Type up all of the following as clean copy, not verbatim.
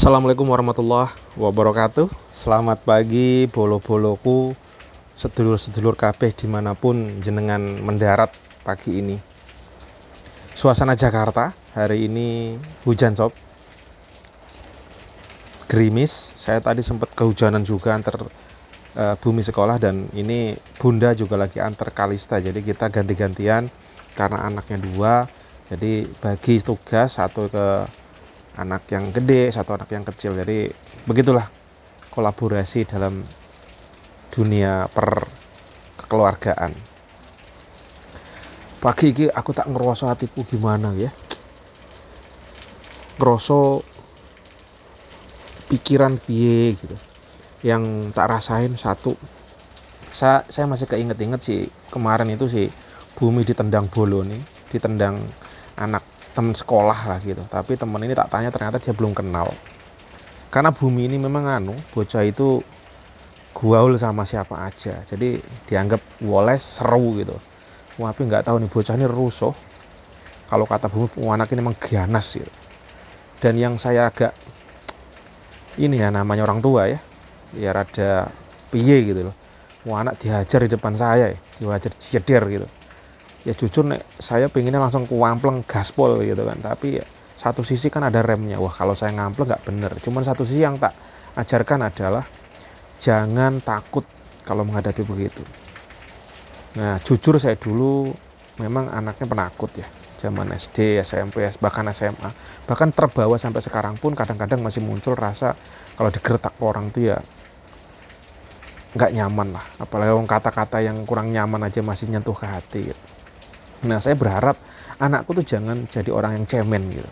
Assalamualaikum warahmatullahi wabarakatuh. Selamat pagi bolo-boloku, sedulur-sedulur kabeh dimanapun jenengan mendarat pagi ini. Suasana Jakarta hari ini hujan sob, gerimis. Saya tadi sempat kehujanan juga antar bumi sekolah, dan ini bunda juga lagi antar kalista. Jadi kita ganti-gantian karena anaknya dua. Jadi bagi tugas, satu ke anak yang gede, satu anak yang kecil. Jadi begitulah kolaborasi dalam dunia kekeluargaan. Pagi ini aku tak ngerasa hatiku gimana ya, ngerasa pikiran piye gitu. Yang tak rasain satu, saya masih keinget-inget sih kemarin itu sih bumi ditendang bolo nih, ditendang anak teman sekolah lah gitu. Tapi teman ini tak tanya, ternyata dia belum kenal. Karena bumi ini memang bocah itu gaul sama siapa aja. Jadi dianggap woles, seru gitu. Tapi nggak tahu nih bocah ini rusuh. Kalau kata bumi, anak ini memang ganas gitu. Dan yang saya agak ini ya, namanya orang tua ya, ya rada piye gitu loh. Anak dihajar di depan saya ya, dihajar jeder gitu. Ya jujur nek saya pengennya langsung kuampleng gaspol gitu kan, tapi ya, satu sisi kan ada remnya. Wah, kalau saya ngampleng nggak bener. Cuman satu sisi yang tak ajarkan adalah jangan takut kalau menghadapi begitu. Nah jujur saya dulu memang anaknya penakut ya, zaman SD, SMP, bahkan SMA, bahkan terbawa sampai sekarang pun kadang-kadang masih muncul rasa kalau digertak orang tuh ya nggak nyaman lah. Apalagi kata-kata yang kurang nyaman aja masih nyentuh ke hati gitu. Nah saya berharap anakku tuh jangan jadi orang yang cemen gitu.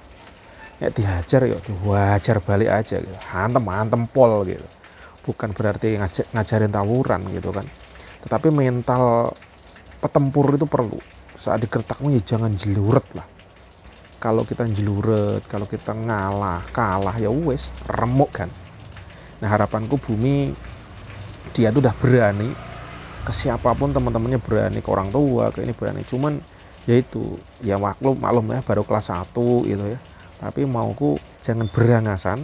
Ya dihajar ya diwajar balik aja gitu. Hantem pol gitu. Bukan berarti ngajarin tawuran gitu kan. Tetapi mental petempur itu perlu. Saat digertakmu ya jangan jeluret lah. Kalau kita jeluret, kalau kita kalah ya wes remuk kan. Nah harapanku bumi dia tuh udah berani ke siapapun, teman-temannya berani, ke orang tua, ke ini berani. Cuman yaitu ya maklum ya, baru kelas 1 gitu ya. Tapi mauku jangan berangasan,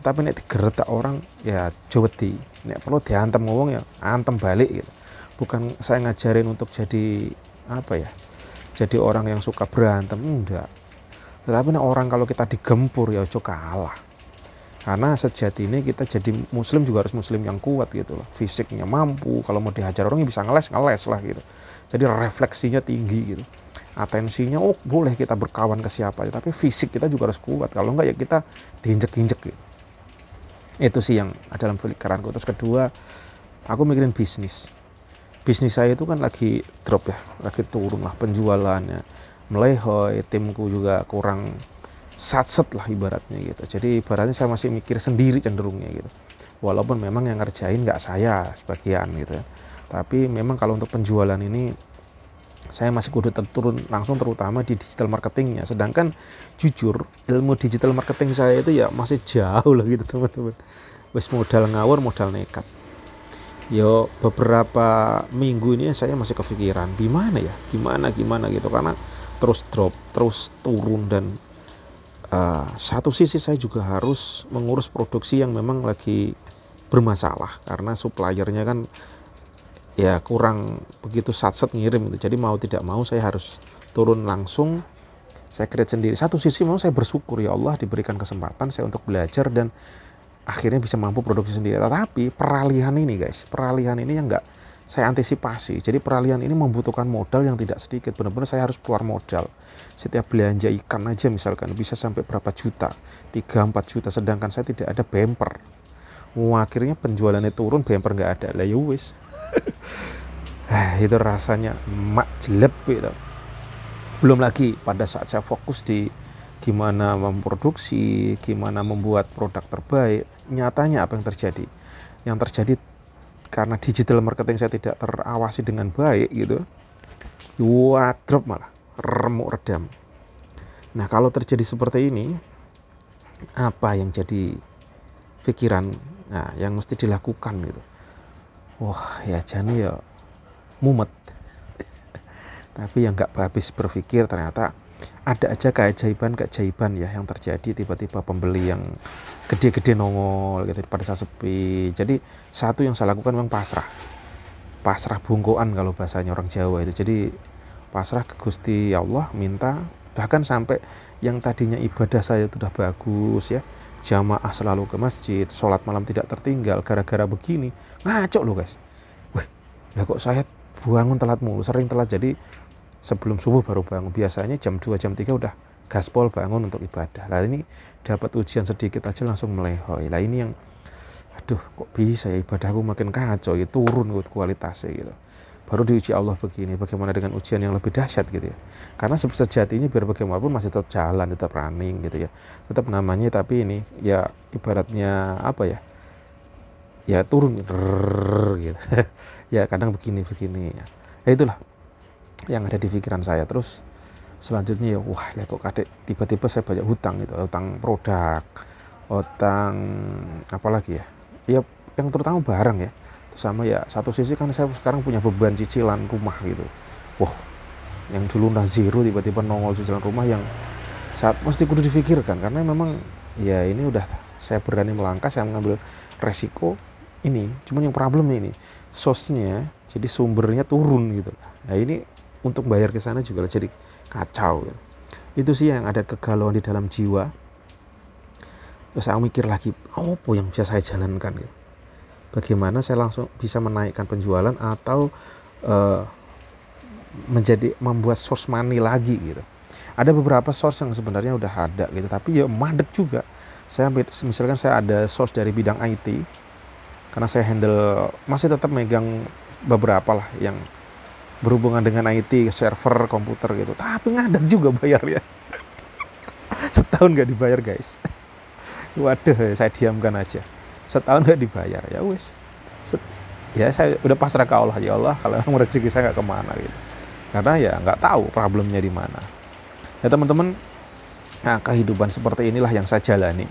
tapi nek digertak orang ya jaweti, nek perlu diantem ngomong ya antem balik gitu. Bukan saya ngajarin untuk jadi apa ya, jadi orang yang suka berantem, enggak. Tetapi nek orang kalau kita digempur ya ojo kalah. Karena sejatinya kita jadi muslim juga harus muslim yang kuat gitu loh. Fisiknya mampu, kalau mau dihajar orang bisa ngeles lah gitu. Jadi refleksinya tinggi gitu. Atensinya boleh kita berkawan ke siapa aja, tapi fisik kita juga harus kuat. Kalau enggak ya kita diinjek-injek gitu. Itu sih yang ada dalam pikiranku. Terus kedua, aku mikirin bisnis. Bisnis saya itu kan lagi drop ya, lagi turun lah penjualannya. Melehoi, timku juga kurang satset lah ibaratnya gitu. Jadi ibaratnya saya masih mikir sendiri cenderungnya gitu. Walaupun memang yang ngerjain nggak saya sebagian gitu ya. Tapi memang kalau untuk penjualan ini saya masih kudu turun langsung, terutama di digital marketingnya. Sedangkan jujur ilmu digital marketing saya itu ya masih jauh lah gitu teman-teman. Wes modal ngawur, modal nekat. Yo beberapa minggu ini saya masih kepikiran gimana gitu, karena terus drop, terus turun. Dan satu sisi saya juga harus mengurus produksi yang memang lagi bermasalah karena suppliernya kan ya kurang begitu satset ngirim itu. Jadi mau tidak mau saya harus turun langsung, saya create sendiri. Satu sisi mau saya bersyukur ya Allah diberikan kesempatan saya untuk belajar dan akhirnya bisa mampu produksi sendiri. Tetapi peralihan ini yang nggak saya antisipasi. Jadi peralihan ini membutuhkan modal yang tidak sedikit. Benar-benar saya harus keluar modal. Setiap belanja ikan aja misalkan bisa sampai berapa juta, 3-4 juta. Sedangkan saya tidak ada bumper. Akhirnya penjualannya turun, bumper nggak ada. Lah yowis. Itu rasanya mak jelek gitu. Belum lagi pada saat saya fokus di gimana memproduksi, gimana membuat produk terbaik, nyatanya apa yang terjadi? Yang terjadi karena digital marketing saya tidak terawasi dengan baik gitu, drop malah remuk redam. Nah kalau terjadi seperti ini, apa yang jadi pikiran, nah yang mesti dilakukan gitu? Wah ya jani ya mumet. Tapi yang nggak habis berpikir ternyata ada aja keajaiban ya yang terjadi, tiba-tiba pembeli yang gede-gede nongol gitu pada saat sepi. Jadi satu yang saya lakukan memang pasrah bungkuan kalau bahasanya orang Jawa itu. Jadi pasrah ke Gusti Allah, minta, bahkan sampai yang tadinya ibadah saya itu udah bagus ya, jamaah selalu ke masjid, sholat malam tidak tertinggal, gara-gara begini ngaco loh guys. Wih, lah kok saya bangun telat mulu, sering telat. Jadi sebelum subuh baru bangun, biasanya jam 2 jam 3 udah gaspol bangun untuk ibadah. Lah ini dapat ujian sedikit aja langsung melehoi. Lah ini yang aduh kok bisa ya ibadahku makin kacau ya, turun kualitasnya gitu. Baru diuji Allah begini, bagaimana dengan ujian yang lebih dahsyat gitu ya. Karena sejatinya biar bagaimanapun masih tetap jalan, tetap running gitu ya, tetap namanya, tapi ini ya ibaratnya apa ya, ya turun gitu. Ya kadang begini ya. Ya itulah yang ada di pikiran saya. Terus selanjutnya ya wah kok kadek tiba-tiba saya banyak hutang gitu, hutang produk, hutang apalagi ya yang terutama barang ya. Sama ya satu sisi kan saya sekarang punya beban cicilan rumah gitu. Wah, yang dulu zero tiba-tiba nongol cicilan rumah yang saat mesti kudu difikirkan, karena memang ya ini udah saya berani melangkah, saya mengambil resiko ini. Cuman yang problemnya ini source-nya, jadi sumbernya turun gitu. Nah ini untuk bayar ke sana juga jadi kacau gitu. Itu sih yang ada kegalauan di dalam jiwa. Terus saya mikir lagi, apa yang bisa saya jalankan gitu. Bagaimana saya langsung bisa menaikkan penjualan atau membuat source money lagi gitu. Ada beberapa source yang sebenarnya udah ada gitu, tapi ya mandek juga. Misalkan saya ada source dari bidang IT, karena saya handle masih tetap megang beberapa lah yang berhubungan dengan IT, server, komputer gitu. Tapi ngadek juga bayarnya. Setahun nggak dibayar guys. Waduh, saya diamkan aja. Setahun nggak dibayar, ya wis. Ya saya udah pasrah ke Allah, ya Allah kalau rezeki saya nggak kemana gitu. Karena ya nggak tahu problemnya di mana. Ya teman-teman, nah kehidupan seperti inilah yang saya jalani.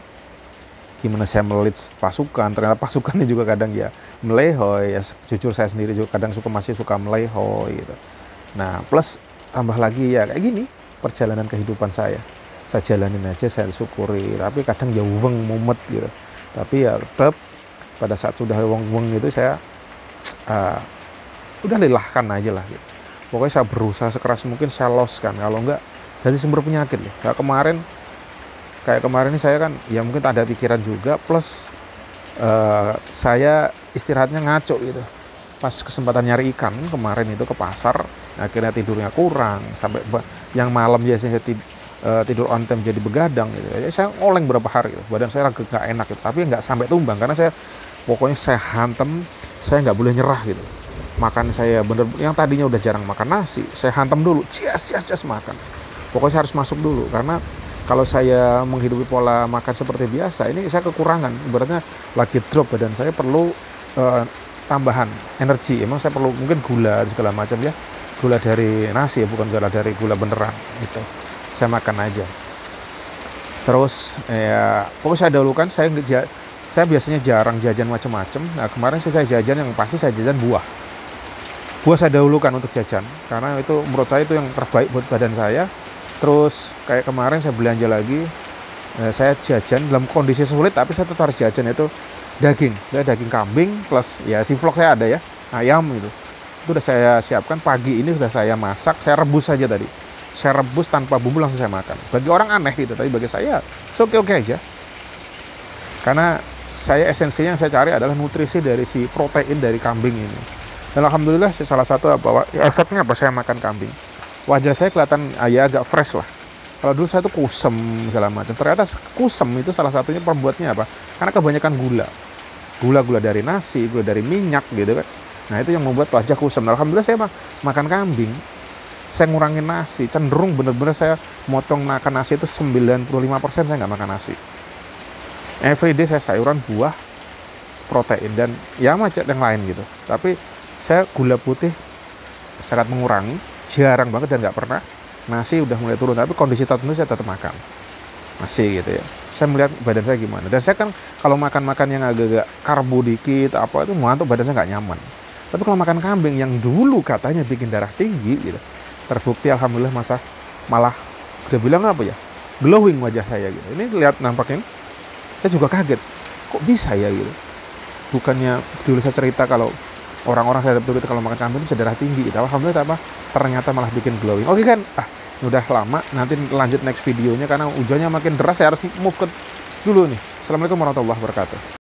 Gimana saya melihat pasukan, ternyata pasukannya juga kadang ya melehoi. Ya jujur saya sendiri juga kadang masih suka melehoi gitu. Nah plus tambah lagi ya kayak gini perjalanan kehidupan saya jalanin aja, saya syukuri. Tapi kadang ya mumet gitu. Tapi ya tetap pada saat sudah weng itu saya udah lelahkan aja lah gitu. Pokoknya saya berusaha sekeras mungkin saya loskan, kalau enggak jadi sumber penyakit ya. Kayak kemarin ini saya kan ya mungkin tak ada pikiran juga, plus saya istirahatnya ngaco gitu. Pas kesempatan nyari ikan kemarin itu ke pasar, akhirnya tidurnya kurang sampai yang malam biasanya tidur on time jadi begadang gitu. Jadi saya oleng berapa hari gitu. Badan saya agak gak enak gitu. Tapi nggak sampai tumbang karena pokoknya saya hantem, saya nggak boleh nyerah gitu. Makan saya bener, yang tadinya udah jarang makan nasi, saya hantem dulu, jas makan. Pokoknya saya harus masuk dulu, karena kalau saya menghidupi pola makan seperti biasa, ini saya kekurangan. Ibaratnya lagi drop badan saya, perlu tambahan energi. Emang saya perlu mungkin gula segala macam ya, gula dari nasi ya, bukan gula dari gula beneran gitu. Saya makan aja. Terus ya pokoknya saya dahulukan, saya biasanya jarang jajan macam-macam. Nah kemarin saya jajan yang pasti saya jajan buah saya dahulukan untuk jajan, karena itu menurut saya itu yang terbaik buat badan saya. Terus kayak kemarin saya belanja lagi, saya jajan dalam kondisi sulit tapi saya tetap harus jajan, itu daging kambing, plus ya di vlog saya ada ya ayam itu udah saya siapkan pagi ini, sudah saya masak, saya rebus saja tadi. Saya rebus tanpa bumbu langsung saya makan. Bagi orang aneh gitu, tapi bagi saya oke aja. Karena saya esensinya yang saya cari adalah nutrisi dari si protein dari kambing ini. Dan alhamdulillah salah satu efeknya apa saya makan kambing, wajah saya kelihatan ya agak fresh lah. Kalau dulu saya tuh kusem segala macam. Ternyata kusem itu salah satunya pembuatnya apa? Karena kebanyakan gula dari nasi, gula dari minyak gitu kan. Nah itu yang membuat wajah kusem. Nah, alhamdulillah saya makan kambing, saya ngurangin nasi, cenderung bener-bener saya motong makan nasi itu 95% saya nggak makan nasi. Everyday saya sayuran, buah, protein, dan ya macam yang lain gitu. Tapi saya gula putih sangat mengurangi, jarang banget dan nggak pernah. Nasi udah mulai turun, tapi kondisi tertentu saya tetap makan nasi gitu ya. Saya melihat badan saya gimana, dan saya kan kalau makan yang agak-agak karbo dikit apa itu ngantuk, badan saya nggak nyaman. Tapi kalau makan kambing yang dulu katanya bikin darah tinggi gitu, terbukti alhamdulillah malah Dia bilang apa ya, glowing wajah saya gitu. Ini lihat nampaknya, saya juga kaget, kok bisa ya gitu. Bukannya dulu saya cerita kalau orang-orang saya betul kalau makan kambing itu darah tinggi gitu. Alhamdulillah apa ternyata malah bikin glowing. Oke kan, udah lama, nanti lanjut next videonya karena hujannya makin deras, saya harus move ke dulu nih. Assalamualaikum warahmatullahi wabarakatuh.